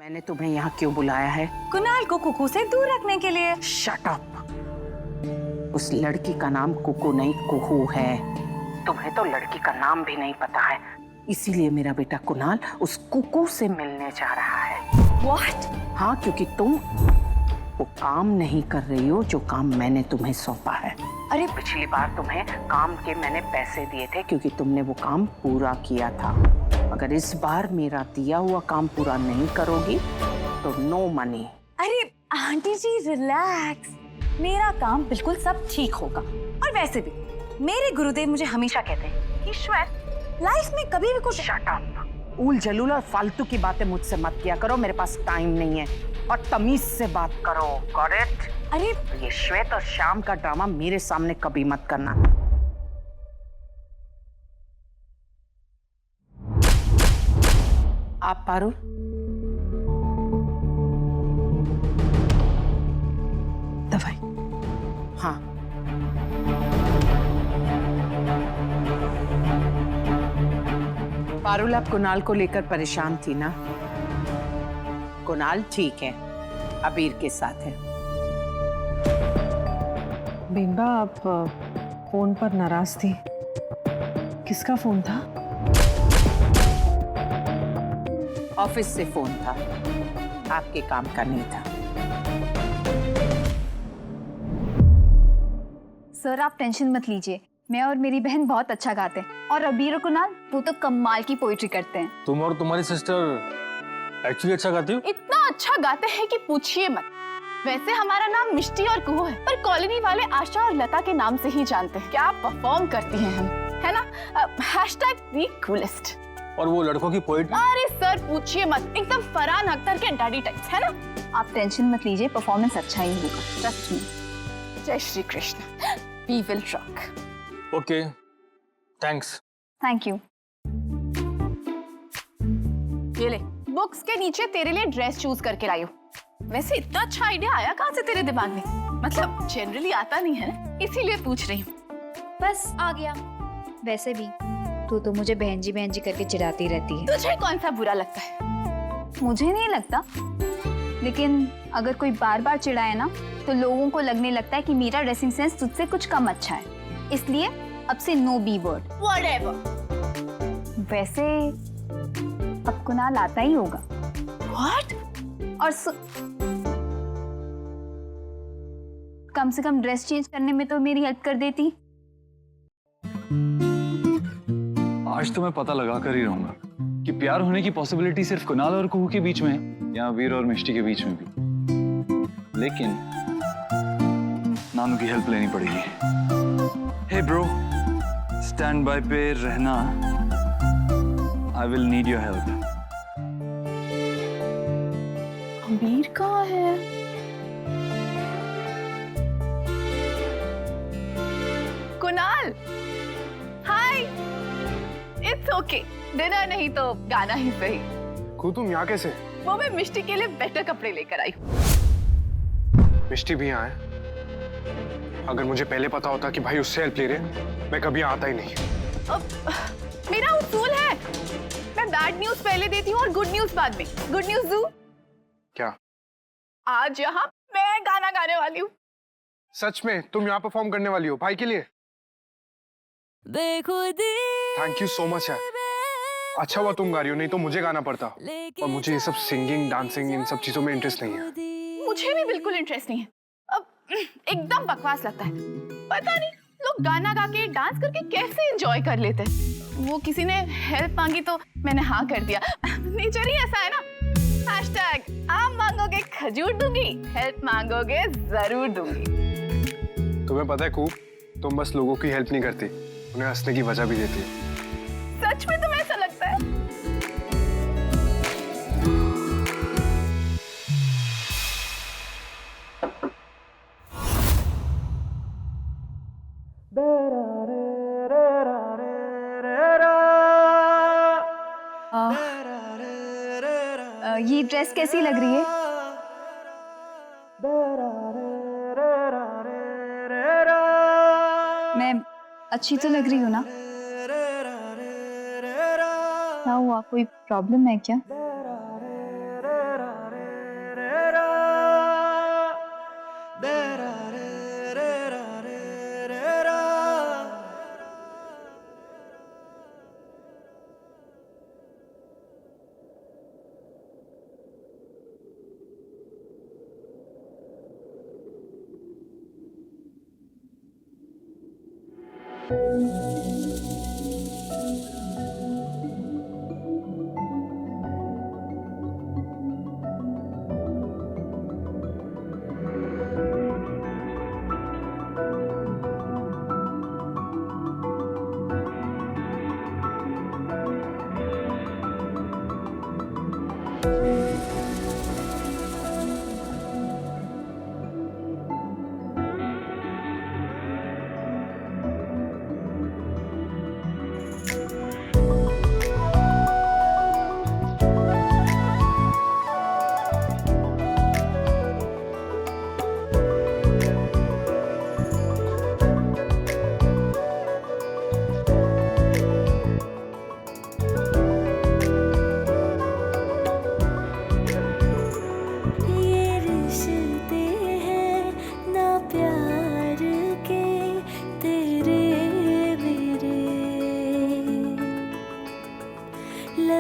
मैंने तुम्हें यहाँ क्यों बुलाया है? कुणाल को कुकू से दूर रखने के लिए। Shut up. उस लड़की का नाम कुकू नहीं कुहू है। तुम्हें तो लड़की का नाम भी नहीं पता है, इसीलिए मेरा बेटा कुणाल उस कुकू से मिलने जा रहा है। What? हाँ, क्योंकि तुम वो काम नहीं कर रही हो जो काम मैंने तुम्हें सौंपा है। अरे पिछली बार तुम्हें काम के मैंने पैसे दिए थे क्योंकि तुमने वो काम पूरा किया था। अगर इस बार मेरा दिया हुआ काम पूरा नहीं करोगी तो नो मनी। अरे आंटी जी रिलैक्स, मेरा काम बिल्कुल सब ठीक होगा। और वैसे भी मेरे गुरुदेव मुझे हमेशा कहते हैं कि श्वेत लाइफ में कभी भी कुछ। Shut up. ऊल जलूल और फालतू की बातें मुझसे मत किया करो, मेरे पास टाइम नहीं है। और तमीज से बात करो। Got it? अरे ये श्वेत और शाम का ड्रामा मेरे सामने कभी मत करना। आप पारुल, दवाई। हाँ। पारुल, आप कुणाल को लेकर परेशान थी ना? कुणाल ठीक है, अबीर के साथ है। बिंबा, आप फोन पर नाराज थी, किसका फोन था? ऑफिस से फोन था, आपके काम का नहीं था। सर आप टेंशन मत लीजिए, मैं और मेरी बहन बहुत अच्छा गाते हैं और अबीर और कुणाल वो तो कमाल की पोइट्री करते हैं। तुम और तुम्हारी सिस्टर एक्चुअली अच्छा गाती हो? इतना अच्छा गाते हैं कि पूछिए मत। वैसे हमारा नाम मिष्टी और कुहू है, पर कॉलोनी वाले आशा और लता के नाम से ही जानते हैं। क्या परफॉर्म करती हैं हम, है ना? #the coolest। और वो लड़कों की पोइट्री? अरे सर पूछिए मत, एकदम फरहान अख्तर के डैडी टाइप्स, है ना? आप टेंशन मत लीजिए, परफॉर्मेंस अच्छा ही होगा, ट्रस्ट मी। जय Shri Krishna. We will rock. Okay, thanks. Thank you. ये ले, बुक्स के नीचे तेरे लिए ड्रेस चूज करके लाई हूँ। वैसे इतना अच्छा आइडिया आया कहाँ से तेरे दिमाग में? मतलब जनरली आता नहीं है ना, इसीलिए पूछ रही हूँ। बस आ गया। वैसे भी तू तो मुझे बहन जी करके चिढ़ाती रहती है। तुझे कौन सा बुरा लगता है? मुझे नहीं लगता, लेकिन अगर कोई बार बार चिढ़ाए ना तो लोगों को लगने लगता है कि मेरा ड्रेसिंग सेंस तुझसे कुछ कम अच्छा है, इसलिए अब से नो बी वर्ड। Whatever। वैसे अब कुणाल आता ही होगा। What? और कम से कम ड्रेस चेंज करने में तो मेरी हेल्प कर देती। आज तो मैं पता लगा कर ही रहूंगा कि प्यार होने की पॉसिबिलिटी सिर्फ कुणाल और कुहू के बीच में है या वीर और मिष्टी के बीच में भी। लेकिन नानू की हेल्प लेनी पड़ेगी। हे ब्रो, स्टैंड बाय पे रहना। I will need your help. अबीर कहाँ है? कुणाल, हाय। इट्स ओके, डिनर नहीं तो गाना ही सही। तुम यहाँ कैसे? वो मैं मिष्टी के लिए बेटर कपड़े लेकर आई हूँ। मिष्टी भी यहाँ है? अगर मुझे पहले पता होता कि भाई उससे हेल्प ले रहे, मैं कभी यहाँ आता ही नहीं। मेरा उसूल है, मैं बैड न्यूज पहले देती हूँ और गुड न्यूज बाद में। गुड न्यूज दूँ? क्या? आज यहाँ मैं गाना गाने वाली हूँ। सच में तुम यहाँ परफॉर्म करने वाली हो भाई के लिए? थैंक यू सो मच यार। अच्छा हुआ तुम गा रही हो, नहीं तो मुझे गाना पड़ता। और मुझे ये सब सिंगिंग, डांसिंग, इन सब चीजों में इंटरेस्ट नहीं है। मुझे भी बिल्कुल इंटरेस्ट नहीं है। अब एकदम बकवास लगता है। पता नहीं लोग गाना गा के डांस करके कैसे एंजॉय कर लेते हैं। वो किसी ने हेल्प मांगी तो मैंने हाँ कर दिया। नेचर ही ऐसा है ना। #आम मांगोगे खजूर दूंगी, हेल्प मांगोगे जरूर दूंगी। तुम्हें पता है खूब, तुम बस लोगों की हेल्प नहीं करती, उन्हें हंसने की वजह भी देती है। सच में तुम्हें ऐसा लगता है? ये ड्रेस कैसी लग रही है? मैं अच्छी तो लग रही हूँ ना? क्या हुआ, कोई प्रॉब्लम है क्या?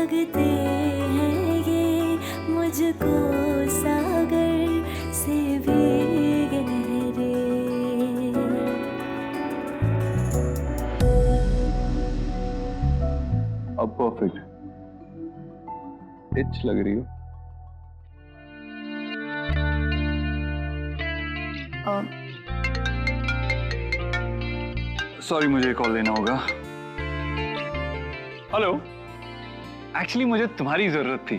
लगते हैं ये मुझको सागर से भी गहरे। अब परफेक्ट इच लग रही हो। सॉरी, मुझे कॉल लेना होगा। हेलो, एक्चुअली मुझे तुम्हारी जरूरत थी।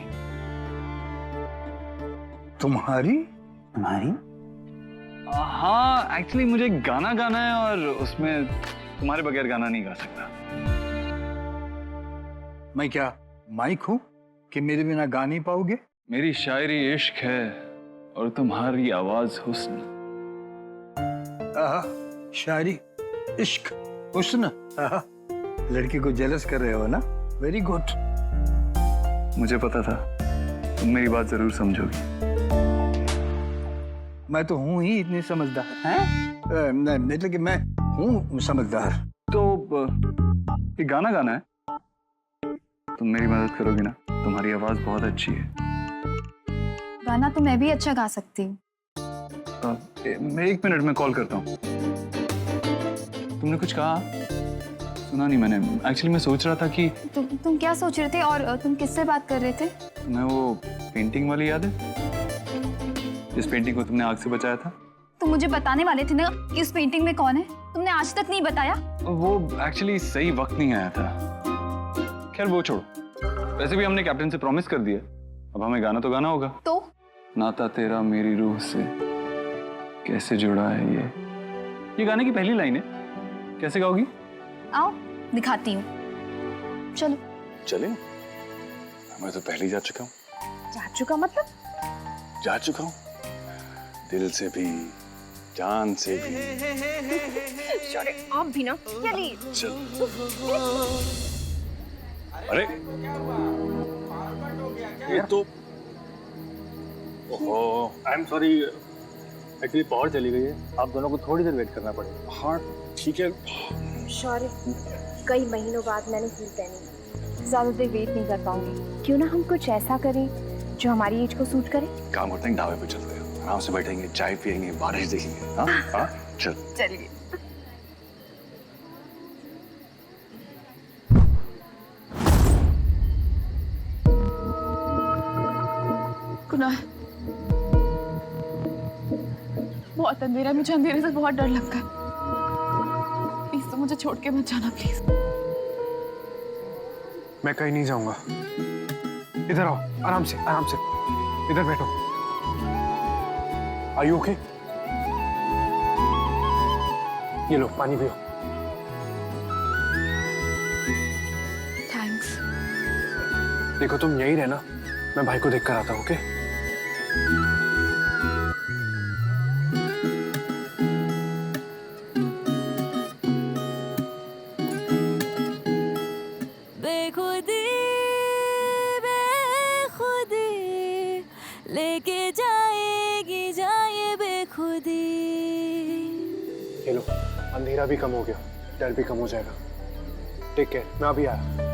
तुम्हारी? हाँ, एक्चुअली मुझे गाना गाना है और उसमें तुम्हारे बगैर गाना नहीं गा सकता। मैं क्या माइक हूं कि मेरे बिना गा नहीं पाओगे? मेरी शायरी इश्क है और तुम्हारी आवाज हुस्न। आहा, शायरी इश्क हुस्न। आहा, लड़की को जेलस कर रहे हो ना? Very good. मुझे पता था तुम मेरी बात जरूर समझोगी। मैं तो हूं ही इतनी समझदार हैं? मतलब कि मैं हूं समझदार। तो ये गाना गाना है, तुम मेरी मदद करोगी ना? तुम्हारी आवाज बहुत अच्छी है। गाना तो मैं भी अच्छा गा सकती हूँ। मैं 1 मिनट में कॉल करता हूँ। तुमने कुछ कहा? सुना नहीं मैंने। एक्चुअली मैं सोच रहा था कि तुम क्या सोच रहे थे और तुम किससे बात कर रहे थे? तुम्हें वो पेंटिंग वाली याद है जिस पेंटिंग को तुमने आग से बचाया था? तुम मुझे बताने वाले थे ना कि उस पेंटिंग में कौन है। तुमने आज तक नहीं बताया। वो एक्चुअली सही वक्त नहीं आया था। खैर वो छोड़ो। वैसे भी हमने कैप्टन से प्रॉमिस कर दिया, अब हमें गाना तो गाना होगा। तो नाता तेरा मेरी रूह से कैसे जुड़ा है ये गाने की पहली लाइन है। कैसे गाओगी? आओ दिखाती हूँ। चलो। चले? मैं तो पहले जा चुका हूँ। जा चुका मतलब? जा चुका हूँ, दिल से भी जान से भी। आप भी ना। चलिए। चल। अरे ये तो ओहो, I am sorry, actually power चली गई है। आप दोनों को थोड़ी देर वेट करना पड़ेगा। हाँ ठीक है। सॉरी, कई महीनों बाद मैंने हील पहनी। ज्यादा देर वेट नहीं कर पाऊंगी। क्यों ना हम कुछ ऐसा करें जो हमारी एज को सूट करे। काम करते हैं, ढाबे पे चलते हैं, आराम से बैठेंगे, चाय पियेंगे, बारिश देखेंगे। हाँ हाँ चल। चलिए। कुनाल, बहुत अंधेरा है, मुझे अंधेरे से बहुत डर लगता है। प्लीज तो मुझे छोड़ के मत जाना प्लीज। मैं कहीं नहीं जाऊंगा। इधर आओ, आराम से आराम से। इधर बैठो। Are you okay? ये लो पानी पियो। थैंक्स। देखो तुम यहीं रहना, मैं भाई को देख कर आता हूँ। ओके? बेखुदी बेखुदी लेके जाएगी जाए बेखुदी। ये लो, अंधेरा भी कम हो गया, डर भी कम हो जाएगा। टेक केयर, मैं अभी आया।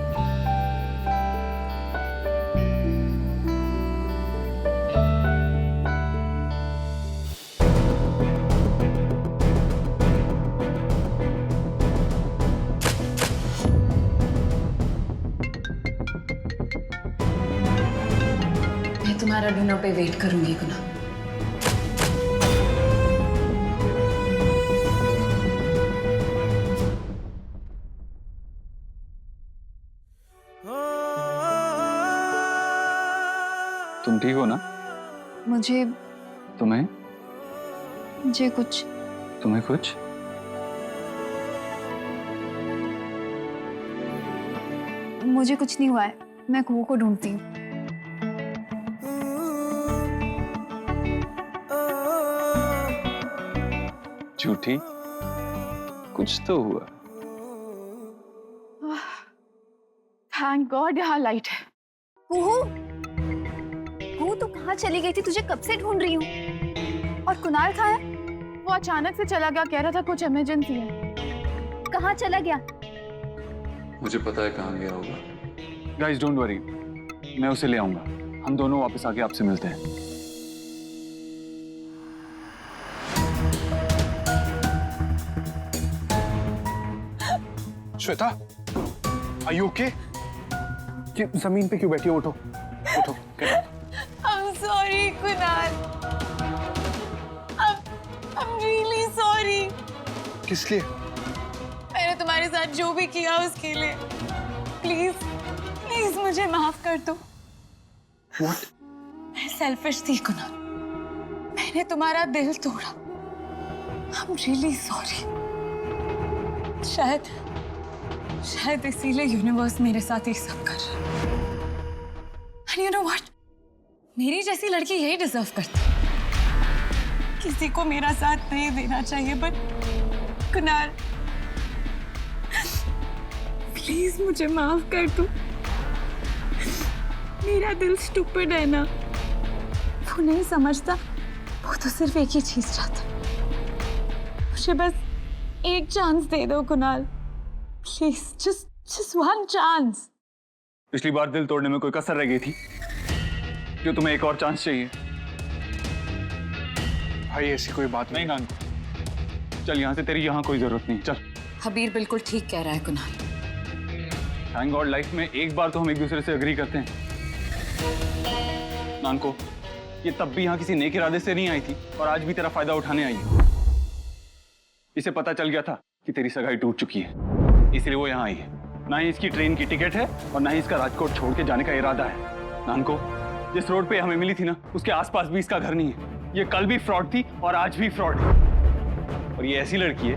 तुम्हारा डिनर पे वेट करूंगी कुणाल। तुम ठीक हो ना? मुझे तुम्हें कुछ तुम्हें कुछ? मुझे कुछ नहीं हुआ है, मैं कुहू को ढूंढती हूँ। झूठी, कुछ तो हुआ। थैंक गॉड यहाँ लाइट है। कुहू, कुहू तू कहाँ चली गई थी? तुझे कब से ढूंढ रही हूँ। और कुणाल कहाँ है? वो अचानक से चला गया, कह रहा था कुछ इमरजेंसी है। कहाँ चला गया? मुझे पता है कहाँ गया होगा। गाइस डोंट वरी, मैं उसे ले आऊंगा। हम दोनों वापस आके आपसे मिलते हैं। Shweta, are you okay? जमीन पे क्यों बैठी हो? उठो उठो। I'm sorry Kunal. I'm really sorry। किस लिए? मैंने तुम्हारे साथ जो भी किया उसके लिए प्लीज प्लीज मुझे माफ कर दो। What? मैं सेल्फिश थी कुणाल, मैंने तुम्हारा दिल तोड़ा। I'm really sorry। शायद इसीलिए यूनिवर्स मेरे साथ ये सब कर रहा है। And you know what? मेरी जैसी लड़की यही डिजर्व करती है। किसी को मेरा साथ नहीं देना चाहिए, बट कुणाल प्लीज मुझे माफ कर दो। मेरा दिल स्टूपिड है ना, वो नहीं समझता। वो तो सिर्फ एक ही चीज चाहता। मुझे बस एक चांस दे दो Kunal, please, just one chance। पिछली बार दिल तोड़ने में कोई कसर रह गई थी जो तुम्हें एक और चांस चाहिए? भाई ऐसी कोई बात नहीं कान, चल यहाँ से, तेरी यहाँ कोई जरूरत नहीं। चल। हबीर बिल्कुल ठीक कह रहा है कुणाल। थैंक गॉड लाइफ में एक बार तो हम एक दूसरे से अग्री करते हैं। नानको, ये तब भी यहाँ किसी नेक इरादे से नहीं आई थी और आज भी तेरा फायदा उठाने आई है। इसे पता चल गया था कि तेरी सगाई टूट चुकी है, इसलिए वो यहाँ आई है। ना ही इसकी ट्रेन की टिकट है और ना ही इसका राजकोट छोड़ के जाने का इरादा है। नानको, जिस रोड पे हमें मिली थी ना, उसके आसपास भी इसका घर नहीं है। ये कल भी फ्रॉड थी और आज भी फ्रॉड है। और ये ऐसी लड़की है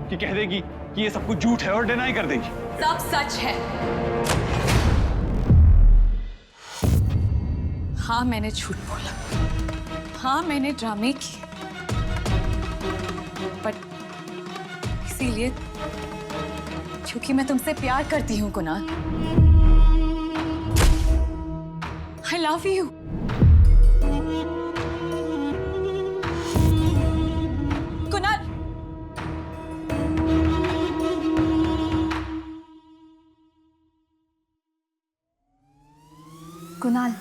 कि कह देगी कि ये सब कुछ झूठ है और डिनाई कर देगी। सब सच है। हाँ मैंने झूठ बोला, हाँ मैंने ड्रामे किए, बट इसीलिए क्योंकि मैं तुमसे प्यार करती हूँ Kunal. I love you। Kunal, Kunal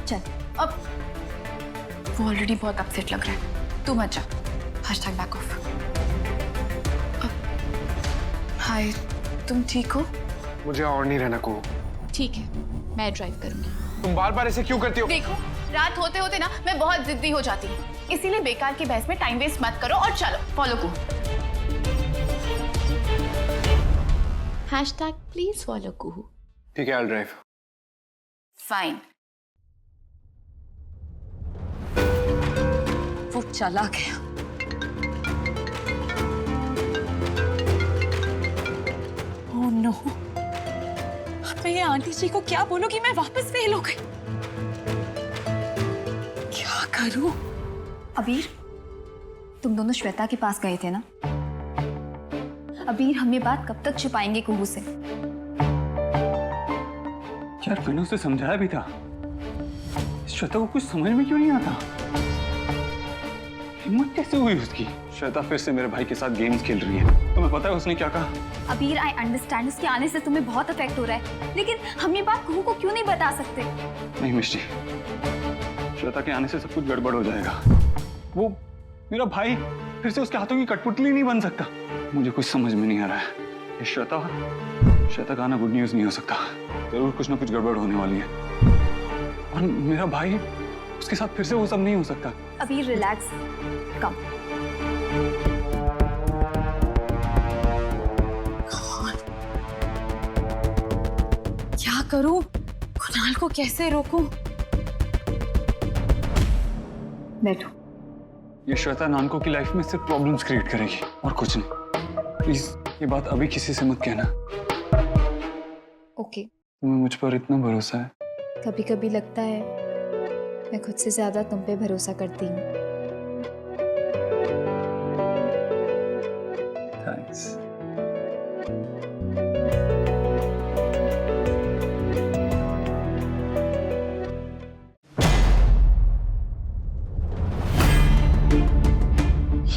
चल। अब वो ऑलरेडी बहुत अपसेट लग रहा है, तू मत जा। Back of. हाय, तुम ठीक हो? मुझे और नहीं रहना को। ठीक है, मैं ड्राइव करूंगी। तुम बार बार ऐसे क्यों करती हो? देखो, रात होते होते ना मैं बहुत जिद्दी हो जाती हूँ, इसीलिए बेकार की बहस में टाइम वेस्ट मत करो और चलो फॉलो को। #प्लीज फॉलो कुहू। ठीक है, I'll drive। फाइन। वो चला गया। ओह नो, मैं ये आंटी जी को क्या बोलूं कि मैं वापस फेल हो गई? क्या करूं? अबीर, तुम दोनों श्वेता के पास गए थे ना? अबीर, हम ये बात कब तक छुपाएंगे कुहू से? यार मैंने उसे समझाया भी था, श्वेता को कुछ समझ में क्यों नहीं आता? हिम्मत कैसे हुई उसकी? श्वेता फिर से मेरे भाई के साथ गेम्स खेल रही है। तुम्हें पता है उसने क्या कहा? अबीर, आई अंडरस्टैंड उसके आने से तुम्हें बहुत अफेक्ट हो रहा है, लेकिन हम ये बात कुहू को क्यों नहीं बता सकते? नहीं मिष्टी, श्वेता के आने से सब कुछ गड़बड़ हो जाएगा। वो मेरा भाई फिर से उसके हाथों की कठपुतली नहीं बन सकता। मुझे कुछ समझ में नहीं आ रहा है। ये श्वेता का आना गुड न्यूज नहीं हो सकता। जरूर कुछ ना कुछ गड़बड़ होने वाली है। और मेरा भाई, उसके साथ फिर से वो सब नहीं हो सकता। अभी रिलैक्स, कम। क्या करूं? कुणाल को कैसे रोकूं? बैठो। ये श्वेता नानको की लाइफ में सिर्फ प्रॉब्लम्स क्रिएट करेगी और कुछ नहीं। प्लीज ये बात अभी किसी से मत कहना। ओके। तुम्हें मुझ पर इतना भरोसा है। कभी कभी लगता है मैं खुद से ज्यादा तुम पे भरोसा करती हूँ। थैंक्स।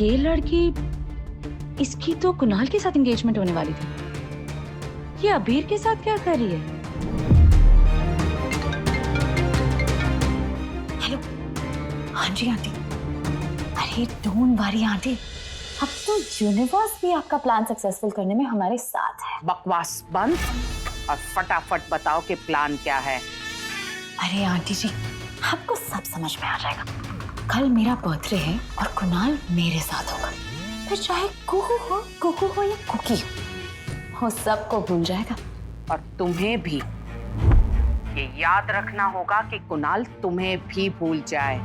ये लड़की, इसकी तो कुणाल के साथ एंगेजमेंट होने वाली थी। ये अबीर के साथ क्या कर रही है? हेलो, हाँ जी आंटी। अरे डोंट वरी आंटी, अब तो यूनिवर्स भी आपका प्लान सक्सेसफुल करने में हमारे साथ है। बकवास बंद और फटाफट बताओ कि प्लान क्या है। अरे आंटी जी, आपको सब समझ में आ जाएगा। कल मेरा बर्थडे है और कुणाल मेरे साथ होगा। फिर चाहे कुकू हो या कुकी हो, वो सबको भूल जाएगा। और तुम्हें भी ये याद रखना होगा कि कुणाल तुम्हें भी भूल जाए,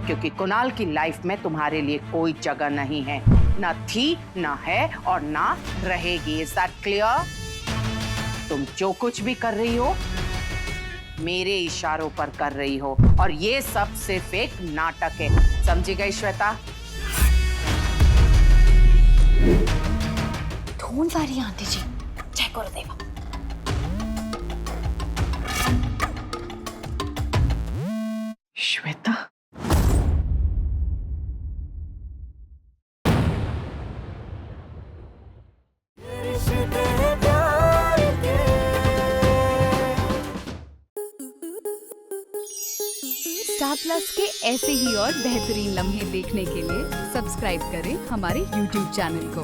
क्योंकि कुणाल की लाइफ में तुम्हारे लिए कोई जगह नहीं है, ना थी, ना है और ना रहेगी। Is that clear? तुम जो कुछ भी कर रही हो मेरे इशारों पर कर रही हो, और ये सब सिर्फ एक नाटक है। समझी गई श्वेता? डोंट वरी आंटी जी, जय गुरुदेवा। श्वेता, स्टार प्लस के ऐसे ही और बेहतरीन लम्हे देखने के लिए सब्सक्राइब करें हमारे YouTube चैनल को।